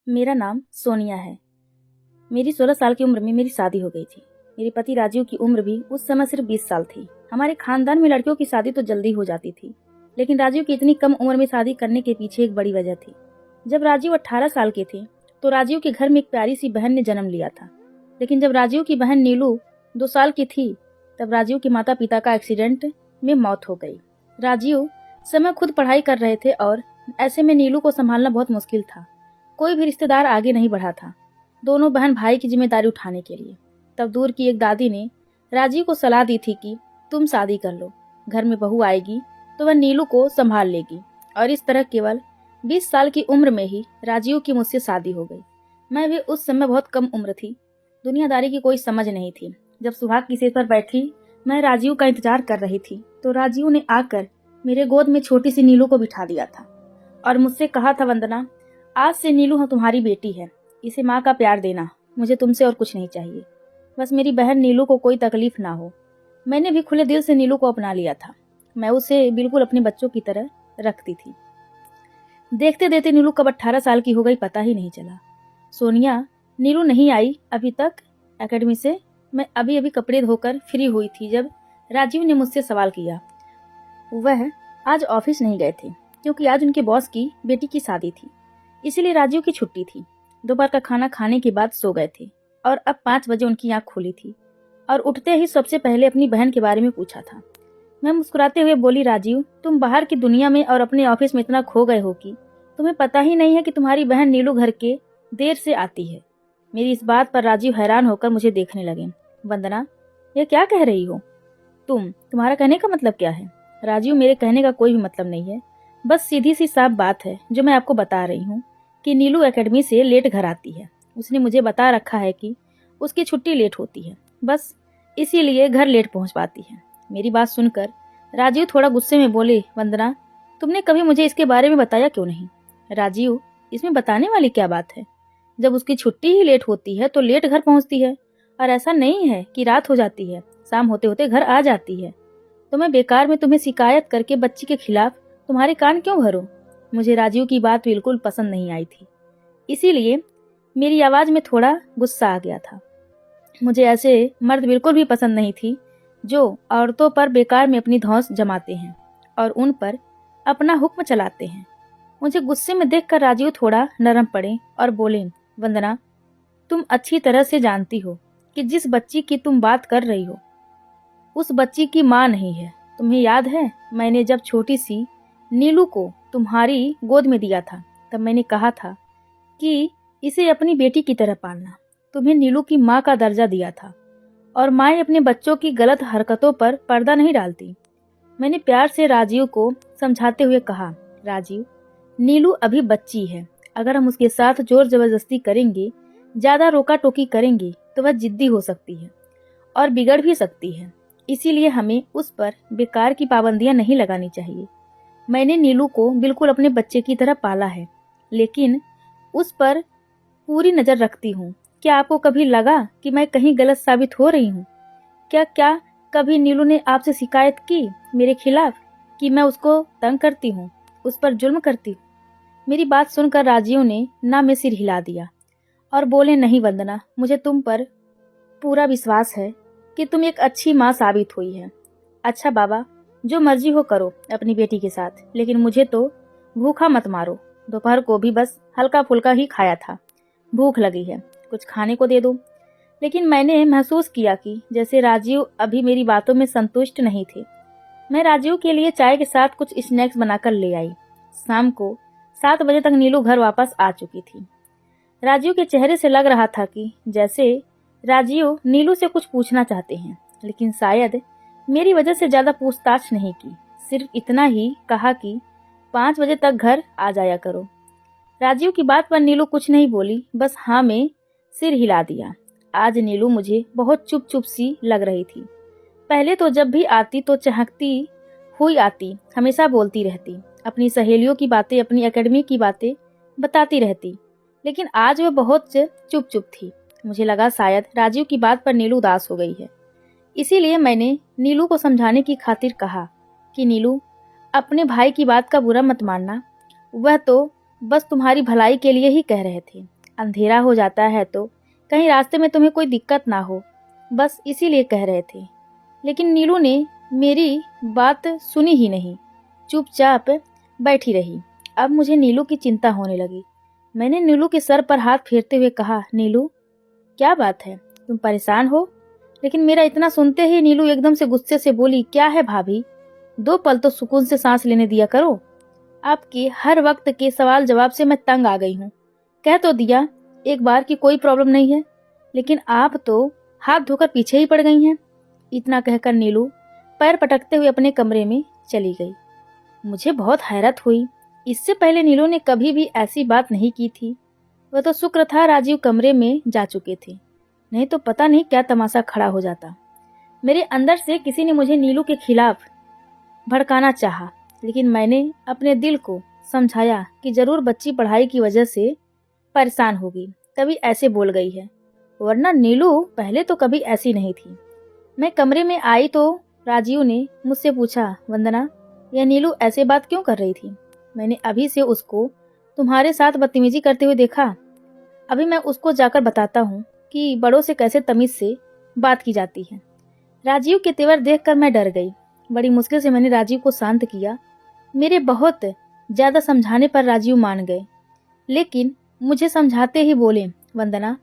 मेरा नाम सोनिया है। मेरी 16 साल की उम्र में मेरी शादी हो गई थी। मेरे पति राजीव की उम्र भी उस समय सिर्फ 20 साल थी। हमारे खानदान में लड़कियों की शादी तो जल्दी हो जाती थी, लेकिन राजीव की इतनी कम उम्र में शादी करने के पीछे एक बड़ी वजह थी। जब राजीव 18 साल के थे तो राजीव के घर में एक प्यारी सी बहन ने जन्म लिया था। लेकिन जब राजीव की बहन नीलू 2 साल की थी तब राजीव के माता पिता का एक्सीडेंट में मौत हो गई। राजीव समय खुद पढ़ाई कर रहे थे और ऐसे में नीलू को संभालना बहुत मुश्किल था। कोई भी रिश्तेदार आगे नहीं बढ़ा था दोनों बहन भाई की जिम्मेदारी उठाने के लिए। तब दूर की एक दादी ने राजीव को सलाह दी थी कि तुम शादी कर लो, घर में बहू आएगी तो वह नीलू को संभाल लेगी। और इस तरह केवल 20 साल की उम्र में ही राजीव की मुझसे शादी हो गई। मैं भी उस समय बहुत कम उम्र थी, दुनियादारी की कोई समझ नहीं थी। जब सुहाग की सेज पर बैठी मैं राजीव का इंतजार कर रही थी तो राजीव ने आकर मेरे गोद में छोटी सी नीलू को बिठा दिया था और मुझसे कहा था, वंदना, आज से नीलू तुम्हारी बेटी है, इसे माँ का प्यार देना, मुझे तुमसे और कुछ नहीं चाहिए, बस मेरी बहन नीलू को कोई तकलीफ ना हो। मैंने भी खुले दिल से नीलू को अपना लिया था। मैं उसे बिल्कुल अपने बच्चों की तरह रखती थी। देखते देखते नीलू कब 18 साल की हो गई पता ही नहीं चला। सोनिया, नीलू नहीं आई अभी तक एकेडमी से। मैं अभी अभी कपड़े धोकर फ्री हुई थी जब राजीव ने मुझसे सवाल किया। वह आज ऑफिस नहीं गए थे क्योंकि आज उनके बॉस की बेटी की शादी थी, इसीलिए राजीव की छुट्टी थी। दोपहर का खाना खाने के बाद सो गए थे और अब 5 बजे उनकी आंख खुली थी और उठते ही सबसे पहले अपनी बहन के बारे में पूछा था। मैं मुस्कुराते हुए बोली, राजीव, तुम बाहर की दुनिया में और अपने ऑफिस में इतना खो गए हो कि तुम्हें पता ही नहीं है कि तुम्हारी बहन नीलू घर के देर से आती है। मेरी इस बात पर राजीव हैरान होकर मुझे देखने लगे। वंदना, यह क्या कह रही हो? तुम्हारा कहने का मतलब क्या है? राजीव, मेरे कहने का कोई भी मतलब नहीं है, बस सीधी सी साफ बात है जो मैं आपको बता रही हूँ कि नीलू एकेडमी से लेट घर आती है। उसने मुझे बता रखा है कि उसकी छुट्टी लेट होती है, बस इसीलिए घर लेट पहुंच पाती है। मेरी बात सुनकर राजीव थोड़ा गुस्से में बोले, वंदना, तुमने कभी मुझे इसके बारे में बताया क्यों नहीं? राजीव, इसमें बताने वाली क्या बात है? जब उसकी छुट्टी ही लेट होती है तो लेट घर पहुंचती है, और ऐसा नहीं है कि रात हो जाती है, शाम होते होते घर आ जाती है। तो मैं बेकार में तुम्हें शिकायत करके बच्ची के खिलाफ तुम्हारे कान क्यों भरूं? मुझे राजीव की बात बिल्कुल पसंद नहीं आई थी, इसीलिए मेरी आवाज में थोड़ा गुस्सा आ गया था। मुझे ऐसे मर्द बिल्कुल भी पसंद नहीं थी जो औरतों पर बेकार में अपनी धौंस जमाते हैं और उन पर अपना हुक्म चलाते हैं। मुझे गुस्से में देखकर राजीव थोड़ा नरम पड़े और बोले, वंदना, तुम अच्छी तरह से जानती हो कि जिस बच्ची की तुम बात कर रही हो उस बच्ची की माँ नहीं है। तुम्हें याद है मैंने जब छोटी सी नीलू को तुम्हारी गोद में दिया था तब मैंने कहा था कि इसे अपनी बेटी की तरह पालना। तुम्हें नीलू की माँ का दर्जा दिया था और माएँ अपने बच्चों की गलत हरकतों पर पर्दा नहीं डालती। मैंने प्यार से राजीव को समझाते हुए कहा, राजीव, नीलू अभी बच्ची है, अगर हम उसके साथ जोर जबरदस्ती करेंगे, ज्यादा रोका टोकी करेंगे तो वह जिद्दी हो सकती है और बिगड़ भी सकती है। इसीलिए हमें उस पर बेकार की पाबंदियां नहीं लगानी चाहिए। मैंने नीलू को बिल्कुल अपने बच्चे की तरह पाला है, लेकिन उस पर पूरी नजर रखती हूँ। क्या आपको कभी लगा कि मैं कहीं गलत साबित हो रही हूँ? क्या कभी नीलू ने आपसे शिकायत की मेरे खिलाफ कि मैं उसको तंग करती हूँ, उस पर जुल्म करती हूँ? मेरी बात सुनकर राजीव ने ना में सिर हिला दिया और बोले, नहीं वंदना, मुझे तुम पर पूरा विश्वास है कि तुम एक अच्छी माँ साबित हुई है। अच्छा बाबा, जो मर्जी हो करो अपनी बेटी के साथ, लेकिन मुझे तो भूखा मत मारो। दोपहर को भी बस हल्का फुल्का ही खाया था, भूख लगी है, कुछ खाने को दे दो। लेकिन मैंने महसूस किया कि जैसे राजीव अभी मेरी बातों में संतुष्ट नहीं थे। मैं राजीव के लिए चाय के साथ कुछ स्नैक्स बनाकर ले आई। शाम को 7 बजे तक नीलू घर वापस आ चुकी थी। राजीव के चेहरे से लग रहा था कि जैसे राजीव नीलू से कुछ पूछना चाहते हैं, लेकिन शायद मेरी वजह से ज्यादा पूछताछ नहीं की। सिर्फ इतना ही कहा कि 5 बजे तक घर आ जाया करो। राजीव की बात पर नीलू कुछ नहीं बोली, बस हाँ में सिर हिला दिया। आज नीलू मुझे बहुत चुप चुप सी लग रही थी। पहले तो जब भी आती तो चहकती हुई आती, हमेशा बोलती रहती, अपनी सहेलियों की बातें, अपनी एकेडमी की बातें बताती रहती, लेकिन आज वह बहुत चुप चुप थी। मुझे लगा शायद राजीव की बात पर नीलू उदास हो गई है, इसीलिए मैंने नीलू को समझाने की खातिर कहा कि नीलू, अपने भाई की बात का बुरा मत मानना, वह तो बस तुम्हारी भलाई के लिए ही कह रहे थे। अंधेरा हो जाता है तो कहीं रास्ते में तुम्हें कोई दिक्कत ना हो, बस इसीलिए कह रहे थे। लेकिन नीलू ने मेरी बात सुनी ही नहीं, चुपचाप बैठी रही। अब मुझे नीलू की चिंता होने लगी। मैंने नीलू के सर पर हाथ फेरते हुए कहा, नीलू क्या बात है, तुम परेशान हो? लेकिन मेरा इतना सुनते ही नीलू एकदम से गुस्से से बोली, क्या है भाभी, 2 पल तो सुकून से सांस लेने दिया करो। आपके हर वक्त के सवाल जवाब से मैं तंग आ गई हूँ। कह तो दिया एक बार की कोई प्रॉब्लम नहीं है, लेकिन आप तो हाथ धोकर पीछे ही पड़ गई हैं। इतना कहकर नीलू पैर पटकते हुए अपने कमरे में चली गई। मुझे बहुत हैरत हुई। इससे पहले नीलू ने कभी भी ऐसी बात नहीं की थी। वह तो शुक्र था राजीव कमरे में जा चुके थे, नहीं तो पता नहीं क्या तमाशा खड़ा हो जाता। मेरे अंदर से किसी ने मुझे नीलू के खिलाफ भड़काना चाहा, लेकिन मैंने अपने दिल को समझाया कि जरूर बच्ची पढ़ाई की वजह से परेशान होगी, तभी ऐसे बोल गई है, वरना नीलू पहले तो कभी ऐसी नहीं थी। मैं कमरे में आई तो राजीव ने मुझसे पूछा, वंदना यह नीलू ऐसे बात क्यों कर रही थी? मैंने अभी से उसको तुम्हारे साथ बदतमीजी करते हुए देखा। अभी मैं उसको जाकर बताता हूँ कि बड़ों से कैसे तमीज से बात की जाती है। राजीव के तेवर देखकर मैं डर गई। बड़ी मुश्किल से मैंने राजीव को शांत किया। मेरे बहुत ज्यादा समझाने पर राजीव मान गए, लेकिन मुझे समझाते ही बोले, वंदना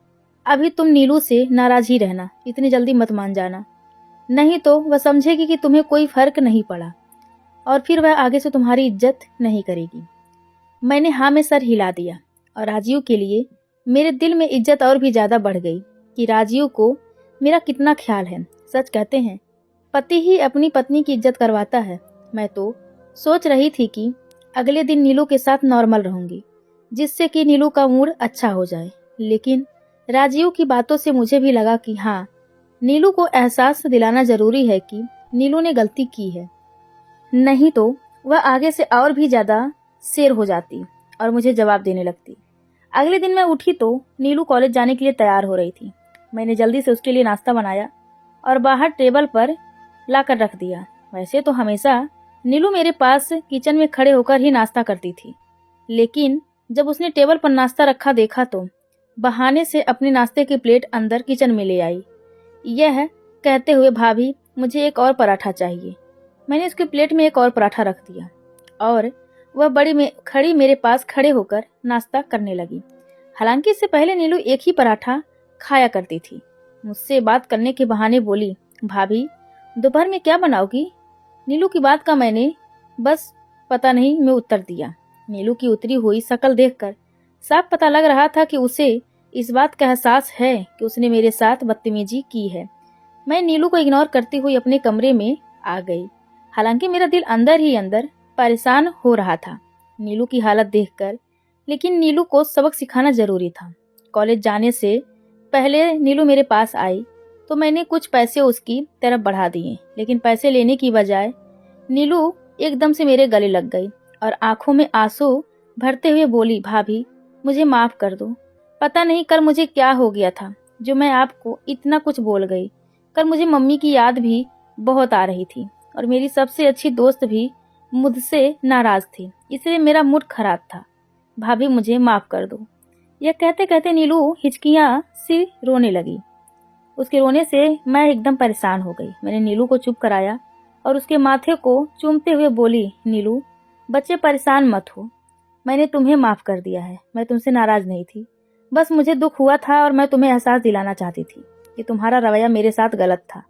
अभी तुम नीलू से नाराज ही रहना, इतनी जल्दी मत मान जाना, नहीं तो वह समझेगी कि तुम्हें कोई फर्क नहीं पड़ा और फिर वह आगे से तुम्हारी इज्जत नहीं करेगी। मैंने हाँ में सर हिला दिया और राजीव के लिए मेरे दिल में इज्जत और भी ज्यादा बढ़ गई कि राजीव को मेरा कितना ख्याल है। सच कहते हैं पति ही अपनी पत्नी की इज्जत करवाता है। मैं तो सोच रही थी कि अगले दिन नीलू के साथ नॉर्मल रहूंगी, जिससे कि नीलू का मूड अच्छा हो जाए, लेकिन राजीव की बातों से मुझे भी लगा कि हाँ, नीलू को एहसास दिलाना जरूरी है कि नीलू ने गलती की है, नहीं तो वह आगे से और भी ज्यादा शेर हो जाती और मुझे जवाब देने लगती। अगले दिन मैं उठी तो नीलू कॉलेज जाने के लिए तैयार हो रही थी। मैंने जल्दी से उसके लिए नाश्ता बनाया और बाहर टेबल पर लाकर रख दिया। वैसे तो हमेशा नीलू मेरे पास किचन में खड़े होकर ही नाश्ता करती थी, लेकिन जब उसने टेबल पर नाश्ता रखा देखा तो बहाने से अपने नाश्ते की प्लेट अंदर किचन में ले आई, यह कहते हुए, भाभी मुझे एक और पराठा चाहिए। मैंने उसकी प्लेट में एक और पराठा रख दिया और वह बड़ी में खड़ी मेरे पास खड़े होकर नाश्ता करने लगी। हालांकि इससे पहले नीलू एक ही पराठा खाया करती थी। मुझसे बात करने के बहाने बोली, भाभी दोपहर में क्या बनाओगी? नीलू की बात का मैंने बस पता नहीं में उत्तर दिया। नीलू की उतरी हुई शक्ल देखकर साफ पता लग रहा था कि उसे इस बात का एहसास है कि उसने मेरे साथ बदतमीजी की है। मैं नीलू को इग्नोर करती हुई अपने कमरे में आ गई। हालांकि मेरा दिल अंदर ही अंदर परेशान हो रहा था नीलू की हालत देखकर, लेकिन नीलू को सबक सिखाना जरूरी था। कॉलेज जाने से पहले नीलू मेरे पास आई तो मैंने कुछ पैसे उसकी तरफ बढ़ा दिए, लेकिन पैसे लेने की बजाय नीलू एकदम से मेरे गले लग गई और आंखों में आंसू भरते हुए बोली, भाभी मुझे माफ कर दो। पता नहीं कल मुझे क्या हो गया था जो मैं आपको इतना कुछ बोल गई। कल मुझे मम्मी की याद भी बहुत आ रही थी और मेरी सबसे अच्छी दोस्त भी मुझसे नाराज थी, इसलिए मेरा मूड खराब था। भाभी मुझे माफ कर दो। यह कहते कहते नीलू हिचकियां सी रोने लगी। उसके रोने से मैं एकदम परेशान हो गई। मैंने नीलू को चुप कराया और उसके माथे को चूमते हुए बोली, नीलू बच्चे परेशान मत हो, मैंने तुम्हें माफ कर दिया है। मैं तुमसे नाराज नहीं थी, बस मुझे दुख हुआ था और मैं तुम्हें एहसास दिलाना चाहती थी कि तुम्हारा रवैया मेरे साथ गलत था।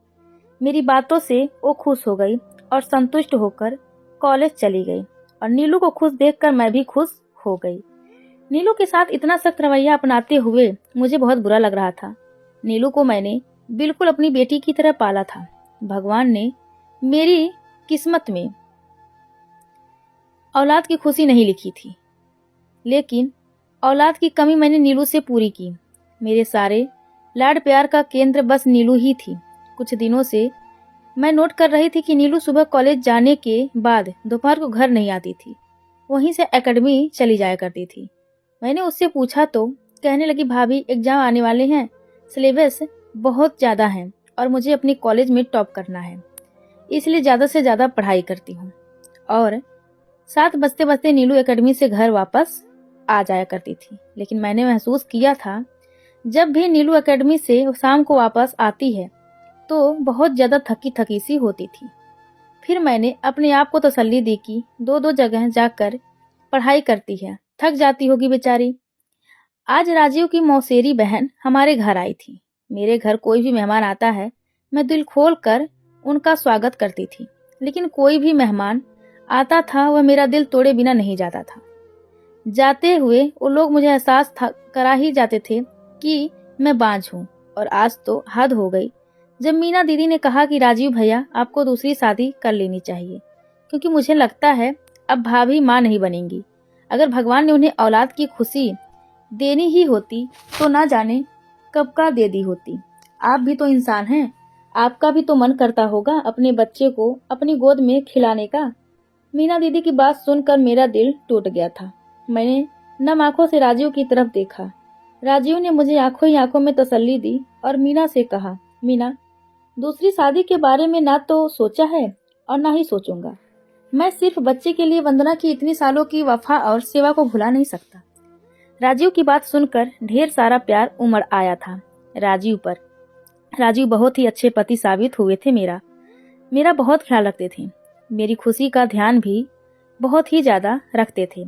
मेरी बातों से वो खुश हो गई और संतुष्ट होकर कॉलेज चली गई और नीलू को खुश देखकर मैं भी खुश हो गई। नीलू के साथ इतना सख्त रवैया अपनाते हुए मुझे बहुत बुरा लग रहा था। नीलू को मैंने बिल्कुल अपनी बेटी की तरह पाला था। भगवान ने मेरी किस्मत में औलाद की खुशी नहीं लिखी थी, लेकिन औलाद की कमी मैंने नीलू से पूरी की। मेरे सारे लाड प्यार का केंद्र बस नीलू ही थी। कुछ दिनों से मैं नोट कर रही थी कि नीलू सुबह कॉलेज जाने के बाद दोपहर को घर नहीं आती थी, वहीं से एकेडमी चली जाया करती थी। मैंने उससे पूछा तो कहने लगी, भाभी एग्जाम आने वाले हैं, सिलेबस बहुत ज़्यादा है और मुझे अपनी कॉलेज में टॉप करना है, इसलिए ज़्यादा से ज़्यादा पढ़ाई करती हूँ। और 7 बजते बजते नीलू एकेडमी से घर वापस आ जाया करती थी, लेकिन मैंने महसूस किया था जब भी नीलू एकेडमी से शाम को वापस आती है तो बहुत ज्यादा थकी थकी सी होती थी। फिर मैंने अपने आप को तसल्ली दी कि दो दो जगह जाकर पढ़ाई करती है, थक जाती होगी बेचारी। आज राजीव की मौसेरी बहन हमारे घर आई थी। मेरे घर कोई भी मेहमान आता है, मैं दिल खोल कर उनका स्वागत करती थी, लेकिन कोई भी मेहमान आता था वह मेरा दिल तोड़े बिना नहीं जाता था। जाते हुए वो लोग मुझे एहसास करा ही जाते थे कि मैं बांझ हूँ। और आज तो हद हो गई जब मीना दीदी ने कहा कि राजीव भैया आपको दूसरी शादी कर लेनी चाहिए, क्योंकि मुझे लगता है अब भाभी माँ नहीं बनेंगी। अगर भगवान ने उन्हें औलाद की खुशी देनी ही होती तो ना जाने कब का दे दी होती। आप भी तो इंसान हैं, आपका भी तो मन करता होगा अपने बच्चे को अपनी गोद में खिलाने का। मीना दीदी की बात सुनकर मेरा दिल टूट गया था। मैंने नम आंखों से राजीव की तरफ देखा। राजीव ने मुझे आंखों ही आंखों में तसल्ली दी और मीना से कहा, मीना, दूसरी शादी के बारे में ना तो सोचा है और ना ही सोचूंगा। मैं सिर्फ बच्चे के लिए वंदना की इतनी सालों की वफा और सेवा को भुला नहीं सकता। राजीव की बात सुनकर ढेर सारा प्यार उमड़ आया था राजीव पर। राजीव बहुत ही अच्छे पति साबित हुए थे। मेरा बहुत ख्याल रखते थे, मेरी खुशी का ध्यान भी बहुत ही ज्यादा रखते थे।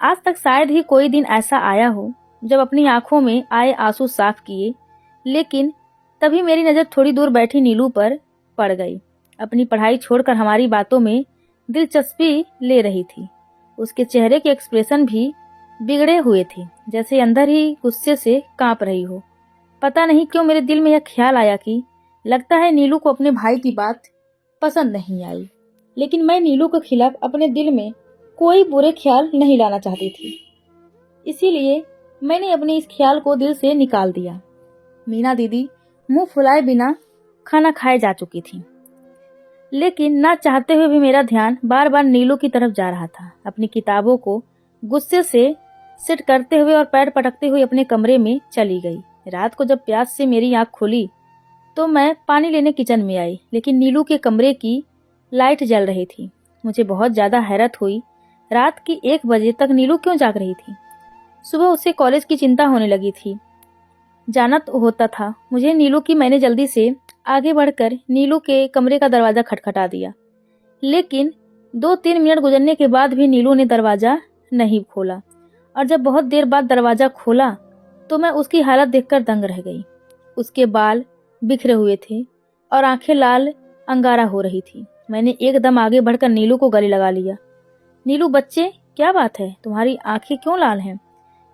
आज तक शायद ही कोई दिन ऐसा आया हो जब अपनी आंखों में आए आंसू साफ किए, लेकिन तभी मेरी नजर थोड़ी दूर बैठी नीलू पर पड़ गई। अपनी पढ़ाई छोड़कर हमारी बातों में दिलचस्पी ले रही थी। उसके चेहरे के एक्सप्रेशन भी बिगड़े हुए थे, जैसे अंदर ही गुस्से से कांप रही हो। पता नहीं क्यों मेरे दिल में यह ख्याल आया कि लगता है नीलू को अपने भाई की बात पसंद नहीं आई। लेकिन मैं नीलू के खिलाफ अपने दिल में कोई बुरे ख्याल नहीं लाना चाहती थी, इसीलिए मैंने अपने इस ख्याल को दिल से निकाल दिया। मीना दीदी मुंह फुलाए बिना खाना खाए जा चुकी थी, लेकिन ना चाहते हुए भी मेरा ध्यान बार बार नीलू की तरफ जा रहा था। अपनी किताबों को गुस्से से सेट करते हुए और पैर पटकते हुए अपने कमरे में चली गई। रात को जब प्यास से मेरी आंख खुली तो मैं पानी लेने किचन में आई, लेकिन नीलू के कमरे की लाइट जल रही थी। मुझे बहुत ज्यादा हैरत हुई, रात की 1 बजे तक नीलू क्यों जाग रही थी। सुबह उसे कॉलेज की चिंता होने लगी थी, जाना तो होता था मुझे नीलू की। मैंने जल्दी से आगे बढ़कर नीलू के कमरे का दरवाजा खटखटा दिया, लेकिन 2-3 मिनट गुजरने के बाद भी नीलू ने दरवाजा नहीं खोला। और जब बहुत देर बाद दरवाजा खोला तो मैं उसकी हालत देखकर दंग रह गई। उसके बाल बिखरे हुए थे और आंखें लाल अंगारा हो रही थी। मैंने एकदम आगे बढ़कर नीलू को गले लगा लिया। नीलू बच्चे, क्या बात है, तुम्हारी आंखें क्यों लाल हैं?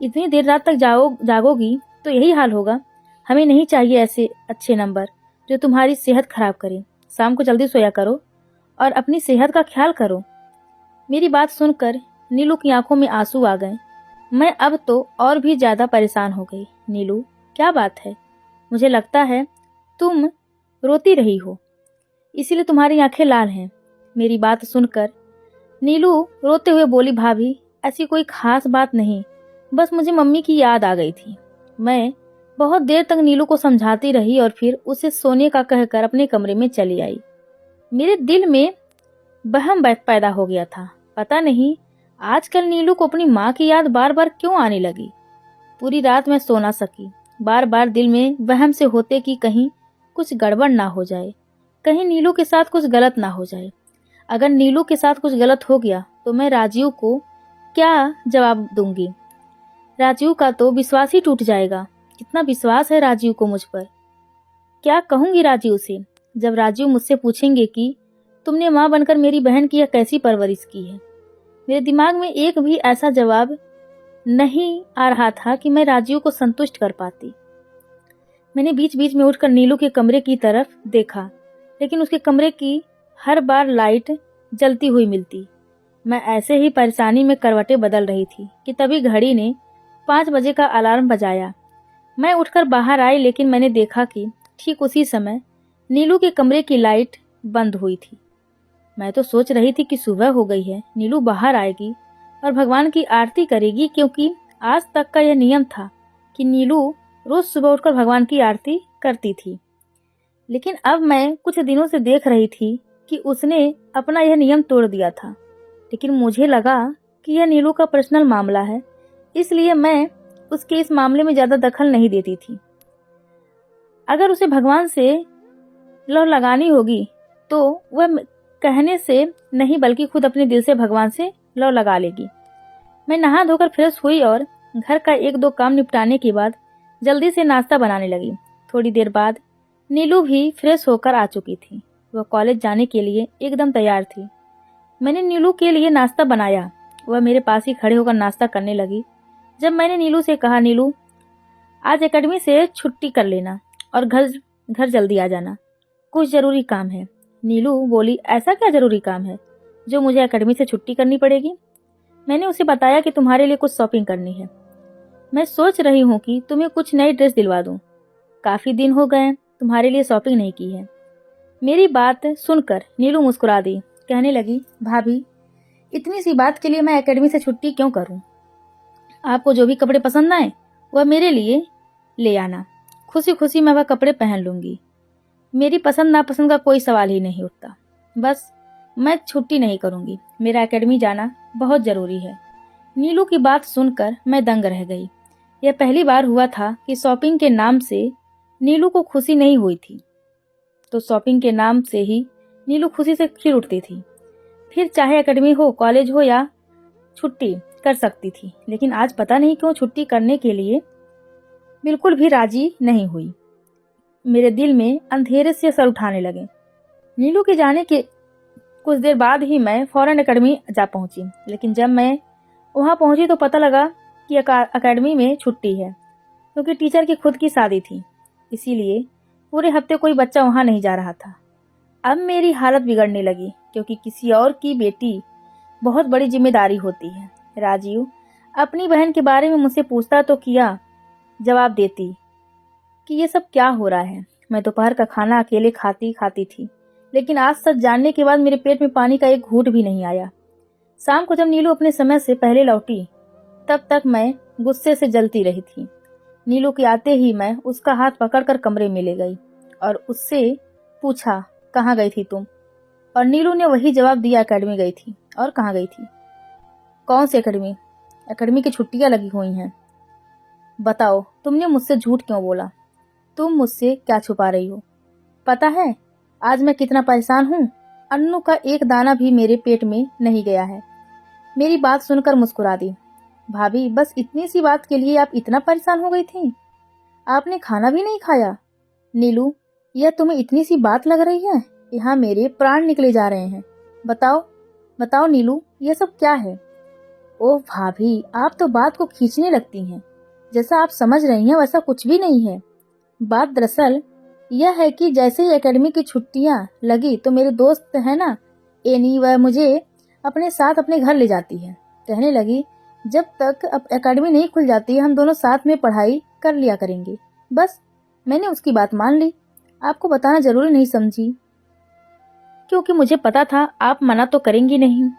इतनी देर रात तक जागोगी तो यही हाल होगा। हमें नहीं चाहिए ऐसे अच्छे नंबर जो तुम्हारी सेहत खराब करें। शाम को जल्दी सोया करो और अपनी सेहत का ख्याल करो। मेरी बात सुनकर नीलू की आंखों में आंसू आ गए। मैं अब तो और भी ज्यादा परेशान हो गई। नीलू, क्या बात है? मुझे लगता है तुम रोती रही हो, इसीलिए तुम्हारी आंखें लाल हैं। मेरी बात सुनकर नीलू रोते हुए बोली, भाभी ऐसी कोई खास बात नहीं, बस मुझे मम्मी की याद आ गई थी। मैं बहुत देर तक नीलू को समझाती रही और फिर उसे सोने का कहकर अपने कमरे में चली आई। मेरे दिल में वहम पैदा हो गया था। पता नहीं आजकल नीलू को अपनी माँ की याद बार बार क्यों आने लगी। पूरी रात मैं सो ना सकी। बार बार दिल में वहम से होते कि कहीं कुछ गड़बड़ ना हो जाए, कहीं नीलू के साथ कुछ गलत ना हो जाए। अगर नीलू के साथ कुछ गलत हो गया तो मैं राजीव को क्या जवाब दूंगी? राजीव का तो विश्वास ही टूट जाएगा। कितना विश्वास है राजीव को मुझ पर। क्या कहूंगी राजीव से जब राजीव मुझसे पूछेंगे कि तुमने माँ बनकर मेरी बहन की यह कैसी परवरिश की है? मेरे दिमाग में एक भी ऐसा जवाब नहीं आ रहा था कि मैं राजीव को संतुष्ट कर पाती। मैंने बीच बीच में उठकर नीलू के कमरे की तरफ देखा, लेकिन उसके कमरे की हर बार लाइट जलती हुई मिलती। मैं ऐसे ही परेशानी में करवटें बदल रही थी कि तभी घड़ी ने 5 बजे का अलार्म बजाया। मैं उठकर बाहर आई, लेकिन मैंने देखा कि ठीक उसी समय नीलू के कमरे की लाइट बंद हुई थी। मैं तो सोच रही थी कि सुबह हो गई है, नीलू बाहर आएगी और भगवान की आरती करेगी, क्योंकि आज तक का यह नियम था कि नीलू रोज सुबह उठकर भगवान की आरती करती थी। लेकिन अब मैं कुछ दिनों से देख रही थी कि उसने अपना यह नियम तोड़ दिया था। लेकिन मुझे लगा कि यह नीलू का पर्सनल मामला है, इसलिए मैं उसके इस मामले में ज़्यादा दखल नहीं देती थी। अगर उसे भगवान से लौ लगानी होगी तो वह कहने से नहीं बल्कि खुद अपने दिल से भगवान से लौ लगा लेगी। मैं नहा धोकर फ्रेश हुई और घर का एक दो काम निपटाने के बाद जल्दी से नाश्ता बनाने लगी। थोड़ी देर बाद नीलू भी फ्रेश होकर आ चुकी थी। वह कॉलेज जाने के लिए एकदम तैयार थी। मैंने नीलू के लिए नाश्ता बनाया। वह मेरे पास ही खड़े होकर नाश्ता करने लगी। जब मैंने नीलू से कहा, नीलू आज एकेडमी से छुट्टी कर लेना और घर जल्दी आ जाना, कुछ जरूरी काम है। नीलू बोली, ऐसा क्या जरूरी काम है जो मुझे एकेडमी से छुट्टी करनी पड़ेगी? मैंने उसे बताया कि तुम्हारे लिए कुछ शॉपिंग करनी है। मैं सोच रही हूँ कि तुम्हें कुछ नई ड्रेस दिलवा दूँ। काफी दिन हो गए तुम्हारे लिए शॉपिंग नहीं की है। मेरी बात सुनकर नीलू मुस्कुरा दी। कहने लगी, भाभी इतनी सी बात के लिए मैं एकेडमी से छुट्टी क्यों करूं? आपको जो भी कपड़े पसंद आए वह मेरे लिए ले आना। खुशी खुशी मैं वह कपड़े पहन लूंगी। मेरी पसंद नापसंद का कोई सवाल ही नहीं उठता। बस मैं छुट्टी नहीं करूंगी। मेरा एकेडमी जाना बहुत जरूरी है। नीलू की बात सुनकर मैं दंग रह गई। यह पहली बार हुआ था कि शॉपिंग के नाम से नीलू को खुशी नहीं हुई थी, तो शॉपिंग के नाम से ही नीलू खुशी से खिल उठती थी। फिर चाहे एकेडमी हो, कॉलेज हो या छुट्टी कर सकती थी, लेकिन आज पता नहीं क्यों छुट्टी करने के लिए बिल्कुल भी राजी नहीं हुई। मेरे दिल में अंधेरे से सर उठाने लगे। नीलू के जाने के कुछ देर बाद ही मैं फौरन एकेडमी जा पहुंची, लेकिन जब मैं वहां पहुंची तो पता लगा कि एकेडमी में छुट्टी है, क्योंकि टीचर की खुद की शादी थी। इसीलिए पूरे हफ्ते कोई बच्चा वहां नहीं जा रहा था। अब मेरी हालत बिगड़ने लगी, क्योंकि किसी और की बेटी बहुत बड़ी जिम्मेदारी होती है। राजीव अपनी बहन के बारे में मुझसे पूछता तो किया, जवाब देती कि ये सब क्या हो रहा है। मैं दोपहर का खाना अकेले खाती थी, लेकिन आज सच जानने के बाद मेरे पेट में पानी का एक घूंट भी नहीं आया। शाम को जब नीलू अपने समय से पहले लौटी, तब तक मैं गुस्से से जलती रही थी। नीलू के आते ही मैं उसका हाथ पकड़कर कमरे में ले गई और उससे पूछा, कहाँ गई थी तुम? और नीलू ने वही जवाब दिया, एकेडमी गई थी। और कहाँ गई थी? कौन सी एकेडमी? एकेडमी की छुट्टियां लगी हुई हैं। बताओ, तुमने मुझसे झूठ क्यों बोला? तुम मुझसे क्या छुपा रही हो? पता है आज मैं कितना परेशान हूँ। अन्नू का एक दाना भी मेरे पेट में नहीं गया है। मेरी बात सुनकर मुस्कुरा दी। भाभी, बस इतनी सी बात के लिए आप इतना परेशान हो गई थी? आपने खाना भी नहीं खाया? नीलू, यह तुम्हें इतनी सी बात लग रही है? यहाँ मेरे प्राण निकले जा रहे हैं। बताओ बताओ नीलू, यह सब क्या है? ओह भाभी, आप तो बात को खींचने लगती हैं। जैसा आप समझ रही हैं वैसा कुछ भी नहीं है। बात दरअसल यह है कि जैसे ही एकेडमी की छुट्टियां लगी तो मेरे दोस्त है ना एनी, वह मुझे अपने साथ अपने घर ले जाती है। कहने लगी, जब तक अब एकेडमी नहीं खुल जाती हम दोनों साथ में पढ़ाई कर लिया करेंगे। बस मैंने उसकी बात मान ली। आपको बताना जरूरी नहीं समझी, क्योंकि मुझे पता था आप मना तो करेंगी नहीं।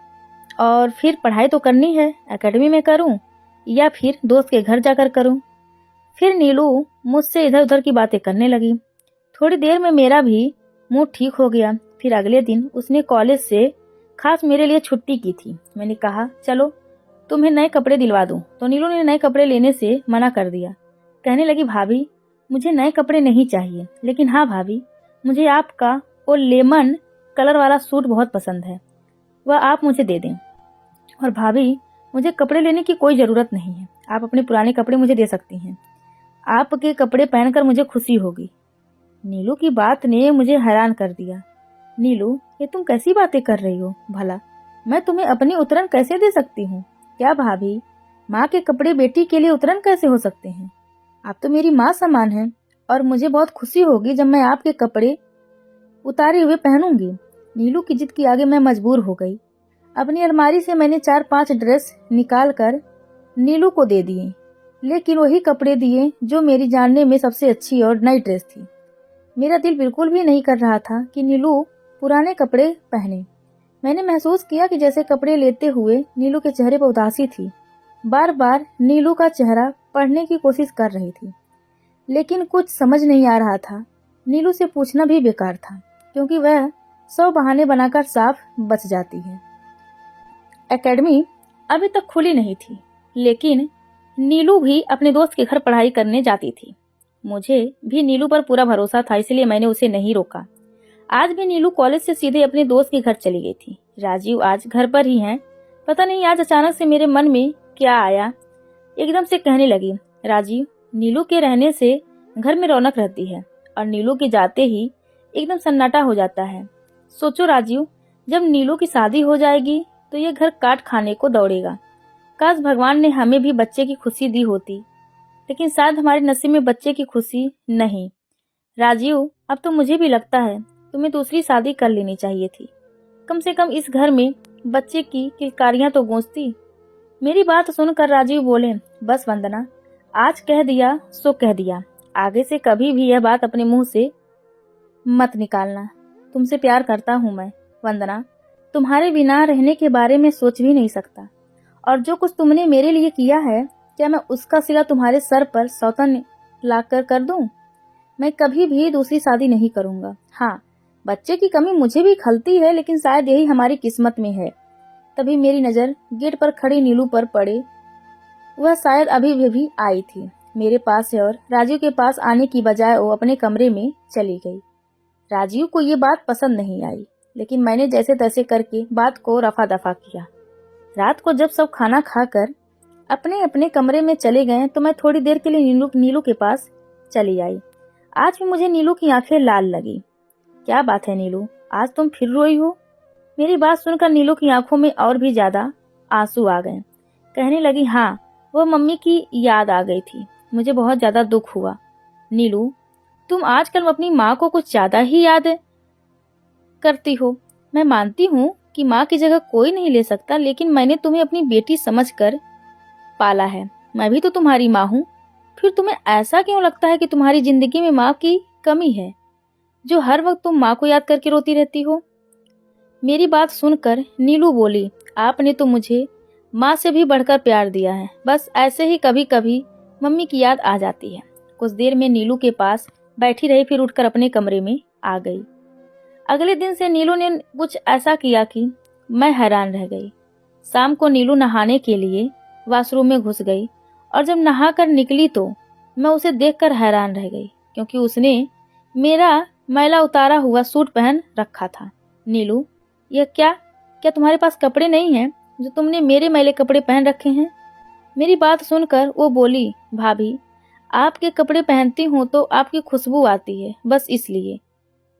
और फिर पढ़ाई तो करनी है, एकेडमी में करूं या फिर दोस्त के घर जाकर करूं? फिर नीलू मुझसे इधर उधर की बातें करने लगी। थोड़ी देर में मेरा भी मूड ठीक हो गया। फिर अगले दिन उसने कॉलेज से खास मेरे लिए छुट्टी की थी। मैंने कहा, चलो तुम्हें नए कपड़े दिलवा दूं, तो नीलू ने नए कपड़े लेने से मना कर दिया। कहने लगी, भाभी मुझे नए कपड़े नहीं चाहिए, लेकिन हाँ भाभी, मुझे आपका वो लेमन कलर वाला सूट बहुत पसंद है, वह आप मुझे दे दें। और भाभी, मुझे कपड़े लेने की कोई ज़रूरत नहीं है, आप अपने पुराने कपड़े मुझे दे सकती हैं। आपके कपड़े पहनकर मुझे खुशी होगी। नीलू की बात ने मुझे हैरान कर दिया। नीलू, ये तुम कैसी बातें कर रही हो? भला मैं तुम्हें अपनी उतरन कैसे दे सकती हूँ? क्या भाभी, माँ के कपड़े बेटी के लिए उतरन कैसे हो सकते हैं? आप तो मेरी माँ समान हैं और मुझे बहुत खुशी होगी जब मैं आपके कपड़े उतारे हुए पहनूंगी। नीलू की जिद के आगे मैं मजबूर हो गई। अपनी अलमारी से मैंने 4-5 ड्रेस निकाल कर नीलू को दे दिए, लेकिन वही कपड़े दिए जो मेरी जानने में सबसे अच्छी और नई ड्रेस थी। मेरा दिल बिल्कुल भी नहीं कर रहा था कि नीलू पुराने कपड़े पहने। मैंने महसूस किया कि जैसे कपड़े लेते हुए नीलू के चेहरे पर उदासी थी। बार बार नीलू का चेहरा पढ़ने की कोशिश कर रही थी, लेकिन कुछ समझ नहीं आ रहा था। नीलू से पूछना भी बेकार था, क्योंकि वह 100 बहाने बनाकर साफ बच जाती है। एकेडमी अभी तक खुली नहीं थी, लेकिन नीलू भी अपने दोस्त के घर पढ़ाई करने जाती थी। मुझे भी नीलू पर पूरा भरोसा था, इसलिए मैंने उसे नहीं रोका। आज भी नीलू कॉलेज से सीधे अपने दोस्त के घर चली गई थी। राजीव आज घर पर ही हैं। पता नहीं आज अचानक से मेरे मन में क्या आया, एकदम से कहने लगी, राजीव, नीलू के रहने से घर में रौनक रहती है और नीलू के जाते ही एकदम सन्नाटा हो जाता है। सोचो राजीव, जब नीलू की शादी हो जाएगी तो ये घर काट खाने को दौड़ेगा। काश भगवान ने हमें भी बच्चे की खुशी दी होती, लेकिन शायद हमारे नसीब में बच्चे की खुशी नहीं। राजीव, अब तो मुझे भी लगता है तुम्हें दूसरी शादी कर लेनी चाहिए थी। कम से कम इस घर में बच्चे की किलकारियां तो गूंजती। मेरी बात सुनकर राजीव बोले, बस वंदना, आज कह दिया सो कह दिया। आगे से कभी भी यह बात अपने मुंह से मत निकालना। तुमसे प्यार करता हूं मैं वंदना, तुम्हारे बिना रहने के बारे में सोच भी नहीं सकता। और जो कुछ तुमने मेरे लिए किया है, क्या मैं उसका सिला तुम्हारे सर पर सौतन लाकर कर दूं? मैं कभी भी दूसरी शादी नहीं करूंगा। हाँ, बच्चे की कमी मुझे भी खलती है, लेकिन शायद यही हमारी किस्मत में है। तभी मेरी नजर गेट पर खड़ी नीलू पर पड़े। वह शायद अभी भी आई थी मेरे पास है और राजीव के पास आने की बजाय वो अपने कमरे में चली गई। राजीव को ये बात पसंद नहीं आई, लेकिन मैंने जैसे तैसे करके बात को रफा दफा किया। रात को जब सब खाना खाकर अपने अपने कमरे में चले गए तो मैं थोड़ी देर के लिए नीलू के पास चली आई। आज भी मुझे नीलू की आंखें लाल लगी। क्या बात है नीलू, आज तुम फिर रोई हो? मेरी बात सुनकर नीलू की आंखों में और भी ज्यादा आंसू आ गए। कहने लगी, हाँ, वो मम्मी की याद आ गई थी। मुझे बहुत ज्यादा दुख हुआ। नीलू, तुम आजकल अपनी माँ को कुछ ज्यादा ही याद करती हो। मैं मानती हूँ कि माँ की जगह कोई नहीं ले सकता, लेकिन मैंने तुम्हें अपनी बेटी समझकर पाला है। मैं भी तो तुम्हारी माँ हूँ। फिर तुम्हें ऐसा क्यों लगता है कि तुम्हारी जिंदगी में माँ की कमी है, जो हर वक्त तुम माँ को याद करके रोती रहती हो? मेरी बात सुनकर नीलू बोली, आपने तो मुझे माँ से भी बढ़कर प्यार दिया है। बस ऐसे ही कभी कभी मम्मी की याद आ जाती है। कुछ देर में नीलू के पास बैठी रही, फिर उठकर अपने कमरे में आ गई। अगले दिन से नीलू ने कुछ ऐसा किया कि मैं हैरान रह गई। शाम को नीलू नहाने के लिए वॉशरूम में घुस गई और जब नहाकर निकली तो मैं उसे देखकर हैरान रह गई, क्योंकि उसने मेरा मैला उतारा हुआ सूट पहन रखा था। नीलू, यह क्या तुम्हारे पास कपड़े नहीं हैं जो तुमने मेरे मैले कपड़े पहन रखे हैं? मेरी बात सुनकर वो बोली, भाभी, आपके कपड़े पहनती हूँ तो आपकी खुशबू आती है, बस इसलिए।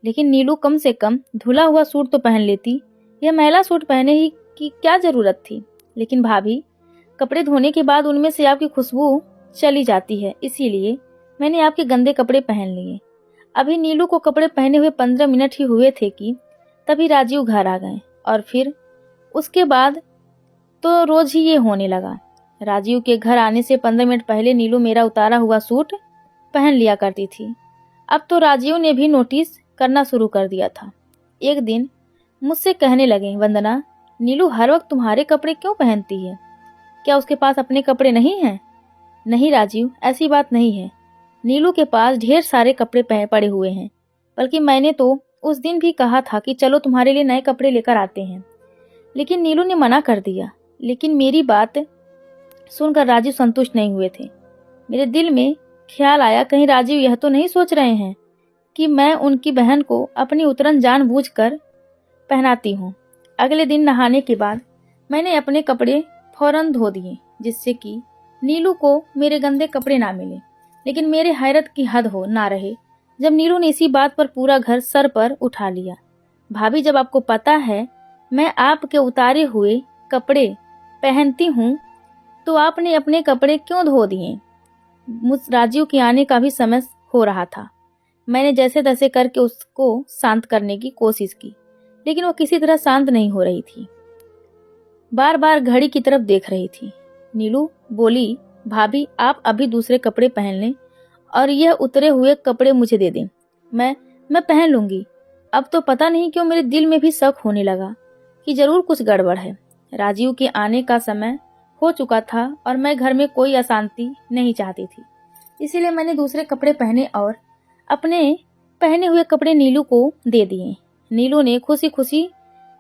लेकिन नीलू, कम से कम धुला हुआ सूट तो पहन लेती। यह मैला सूट पहने ही की क्या जरूरत थी? लेकिन भाभी, कपड़े धोने के बाद उनमें से आपकी खुशबू चली जाती है, इसीलिए मैंने आपके गंदे कपड़े पहन लिए। अभी नीलू को कपड़े पहने हुए 15 मिनट ही हुए थे कि तभी राजीव घर आ गए और फिर उसके बाद तो रोज ही ये होने लगा। राजीव के घर आने से 15 मिनट पहले नीलू मेरा उतारा हुआ सूट पहन लिया करती थी। अब तो राजीव ने भी नोटिस करना शुरू कर दिया था। एक दिन मुझसे कहने लगे, वंदना, नीलू हर वक्त तुम्हारे कपड़े क्यों पहनती है? क्या उसके पास अपने कपड़े नहीं हैं? नहीं राजीव, ऐसी बात नहीं है। नीलू के पास ढेर सारे कपड़े पड़े हुए हैं। बल्कि मैंने तो उस दिन भी कहा था कि चलो तुम्हारे लिए नए कपड़े लेकर आते हैं, लेकिन नीलू ने मना कर दिया। लेकिन मेरी बात सुनकर राजीव संतुष्ट नहीं हुए थे। मेरे दिल में ख्याल आया, कहीं राजीव यह तो नहीं सोच रहे हैं कि मैं उनकी बहन को अपनी उतरन जानबूझकर पहनाती हूँ। अगले दिन नहाने के बाद मैंने अपने कपड़े फौरन धो दिए, जिससे कि नीलू को मेरे गंदे कपड़े ना मिले। लेकिन मेरे हैरत की हद हो ना रहे जब नीलू ने इसी बात पर पूरा घर सर पर उठा लिया। भाभी, जब आपको पता है मैं आपके उतारे हुए कपड़े पहनती हूँ, तो आपने अपने कपड़े क्यों धो दिए? मुझ राजीव के आने का भी समय हो रहा था। मैंने जैसे तैसे करके उसको शांत करने की कोशिश की, लेकिन वो किसी तरह शांत नहीं हो रही थी। बार बार घड़ी की तरफ देख रही थी। नीलू बोली, भाभी, आप अभी दूसरे कपड़े पहन लें और यह उतरे हुए कपड़े मुझे दे दें। मैं पहन लूंगी। अब तो पता नहीं क्यों मेरे दिल में भी शक होने लगा कि जरूर कुछ गड़बड़ है। राजीव के आने का समय हो चुका था और मैं घर में कोई अशांति नहीं चाहती थी, इसीलिए मैंने दूसरे कपड़े पहने और अपने पहने हुए कपड़े नीलू को दे दिए। नीलू ने खुशी खुशी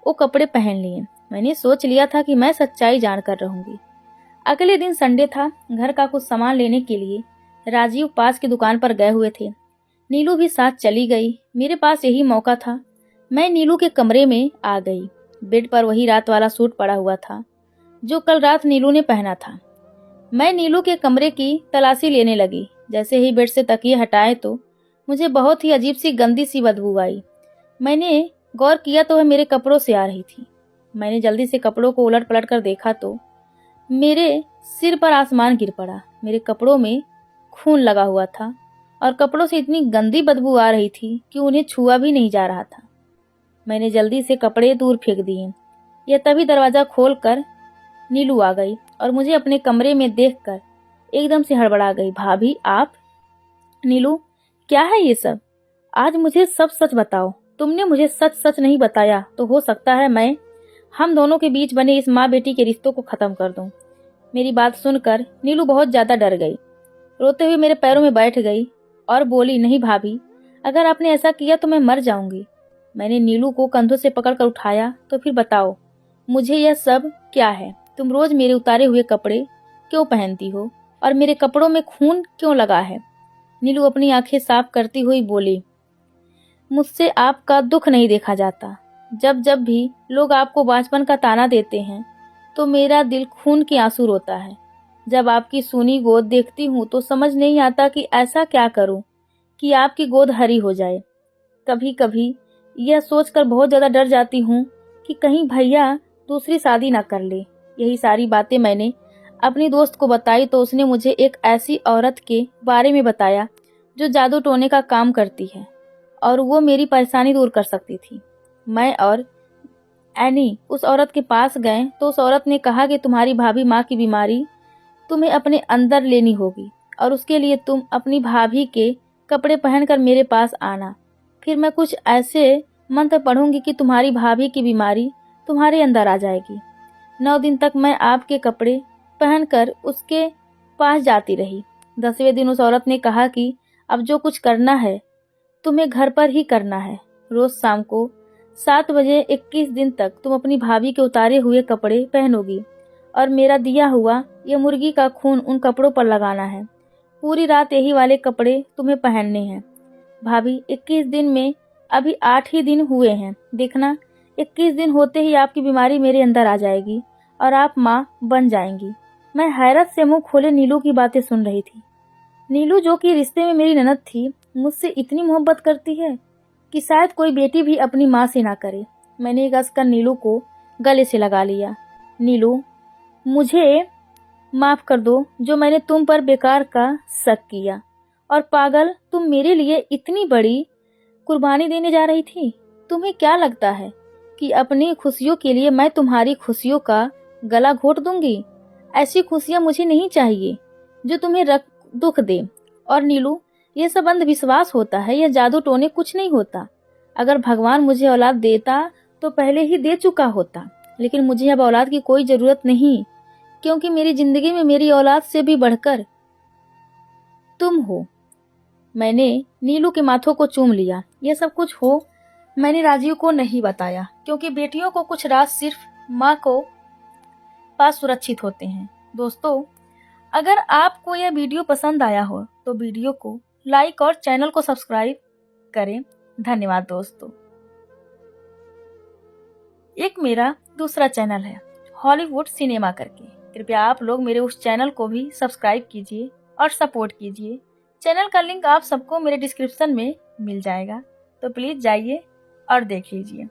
वो कपड़े पहन लिए। मैंने सोच लिया था कि मैं सच्चाई जानकर रहूंगी। अगले दिन संडे था। घर का कुछ सामान लेने के लिए राजीव पास की दुकान पर गए हुए थे। नीलू भी साथ चली गई। मेरे पास यही मौका था। मैं नीलू के कमरे में आ गई। बेड पर वही रात वाला सूट पड़ा हुआ था जो कल रात नीलू ने पहना था। मैं नीलू के कमरे की तलाशी लेने लगी। जैसे ही बेड से तकिए हटाए तो मुझे बहुत ही अजीब सी गंदी सी बदबू आई। मैंने गौर किया तो वह मेरे कपड़ों से आ रही थी। मैंने जल्दी से कपड़ों को उलट पलट कर देखा तो मेरे सिर पर आसमान गिर पड़ा। मेरे कपड़ों में खून लगा हुआ था और कपड़ों से इतनी गंदी बदबू आ रही थी कि उन्हें छुआ भी नहीं जा रहा था। मैंने जल्दी से कपड़े दूर फेंक दिए। यह तभी दरवाजा खोलकर नीलू आ गई और मुझे अपने कमरे में देखकर एकदम से हड़बड़ा गई। भाभी आप? नीलू, क्या है ये सब? आज मुझे सब सच बताओ। तुमने मुझे सच सच नहीं बताया तो हो सकता है मैं हम दोनों के बीच बने इस माँ बेटी के रिश्तों को खत्म कर दूं। मेरी बात सुनकर नीलू बहुत ज्यादा डर गई। रोते हुए मेरे पैरों में बैठ गई और बोली, नहीं भाभी, अगर आपने ऐसा किया तो मैं मर जाऊंगी। मैंने नीलू को कंधों से पकड़कर उठाया। तो फिर बताओ मुझे यह सब क्या है? तुम रोज मेरे उतारे हुए कपड़े क्यों पहनती हो और मेरे कपड़ों में खून क्यों लगा है? नीलू अपनी आंखें साफ करती हुई बोली, मुझसे आपका दुख नहीं देखा जाता। जब जब भी लोग आपको बांझपन का ताना देते हैं तो मेरा दिल खून के आंसू रोता है। जब आपकी सूनी गोद देखती हूँ तो समझ नहीं आता कि ऐसा क्या करूं कि आपकी गोद हरी हो जाए। कभी कभी यह सोचकर बहुत ज्यादा डर जाती हूँ कि कहीं भैया दूसरी शादी ना कर ले। यही सारी बातें मैंने अपनी दोस्त को बताई तो उसने मुझे एक ऐसी औरत के बारे में बताया जो जादू टोने का काम करती है और वो मेरी परेशानी दूर कर सकती थी। मैं और एनी उस औरत के पास गए तो उस औरत ने कहा कि तुम्हारी भाभी माँ की बीमारी तुम्हें अपने अंदर लेनी होगी और उसके लिए तुम अपनी भाभी के कपड़े पहनकर मेरे पास आना। फिर मैं कुछ ऐसे मंत्र पढ़ूंगी कि तुम्हारी भाभी की बीमारी तुम्हारे अंदर आ जाएगी। 9 दिन तक मैं आपके कपड़े पहनकर उसके पास जाती रही। 10वें दिन उस औरत ने कहा कि अब जो कुछ करना है तुम्हें घर पर ही करना है। रोज शाम को 7 बजे 21 दिन तक तुम अपनी भाभी के उतारे हुए कपड़े पहनोगी और मेरा दिया हुआ ये मुर्गी का खून उन कपड़ों पर लगाना है। पूरी रात यही वाले कपड़े तुम्हें पहनने हैं। भाभी 21 दिन में अभी 8 ही दिन हुए हैं। देखना 21 दिन होते ही आपकी बीमारी मेरे अंदर आ जाएगी और आप माँ बन जाएंगी। मैं हैरत से मुंह खोले नीलू की बातें सुन रही थी। नीलू जो कि रिश्ते में मेरी ननद थी मुझसे इतनी मोहब्बत करती है कि शायद कोई बेटी भी अपनी माँ से ना करे। मैंने कसकर नीलू को गले से लगा लिया। नीलू, मुझे माफ कर दो जो मैंने तुम पर बेकार का शक किया। और पागल, तुम मेरे लिए इतनी बड़ी कुर्बानी देने जा रही थी। तुम्हें क्या लगता है कि अपनी खुशियों के लिए मैं तुम्हारी खुशियों का गला घोट दूंगी? ऐसी खुशियां मुझे नहीं चाहिए जो तुम्हें दुख दे। और नीलू, यह सब अंधविश्वास होता है, यह जादू टोने कुछ नहीं होता। अगर भगवान मुझे औलाद देता तो पहले ही दे चुका होता, लेकिन मुझे अब औलाद की कोई जरूरत नहीं, क्योंकि मेरी जिंदगी में मेरी औलाद से भी बढ़कर तुम हो। मैंने नीलू के माथों को चूम लिया। यह सब कुछ हो मैंने राजीव को नहीं बताया, क्योंकि बेटियों को कुछ राज सिर्फ माँ को पास सुरक्षित होते हैं। दोस्तों, अगर आपको यह वीडियो पसंद आया हो तो वीडियो को लाइक और चैनल को सब्सक्राइब करें। धन्यवाद दोस्तों। एक मेरा दूसरा चैनल है हॉलीवुड सिनेमा करके। कृपया आप लोग मेरे उस चैनल को भी सब्सक्राइब कीजिए और सपोर्ट कीजिए। चैनल का लिंक आप सबको मेरे डिस्क्रिप्शन में मिल जाएगा, तो प्लीज जाइए और देख लीजिए।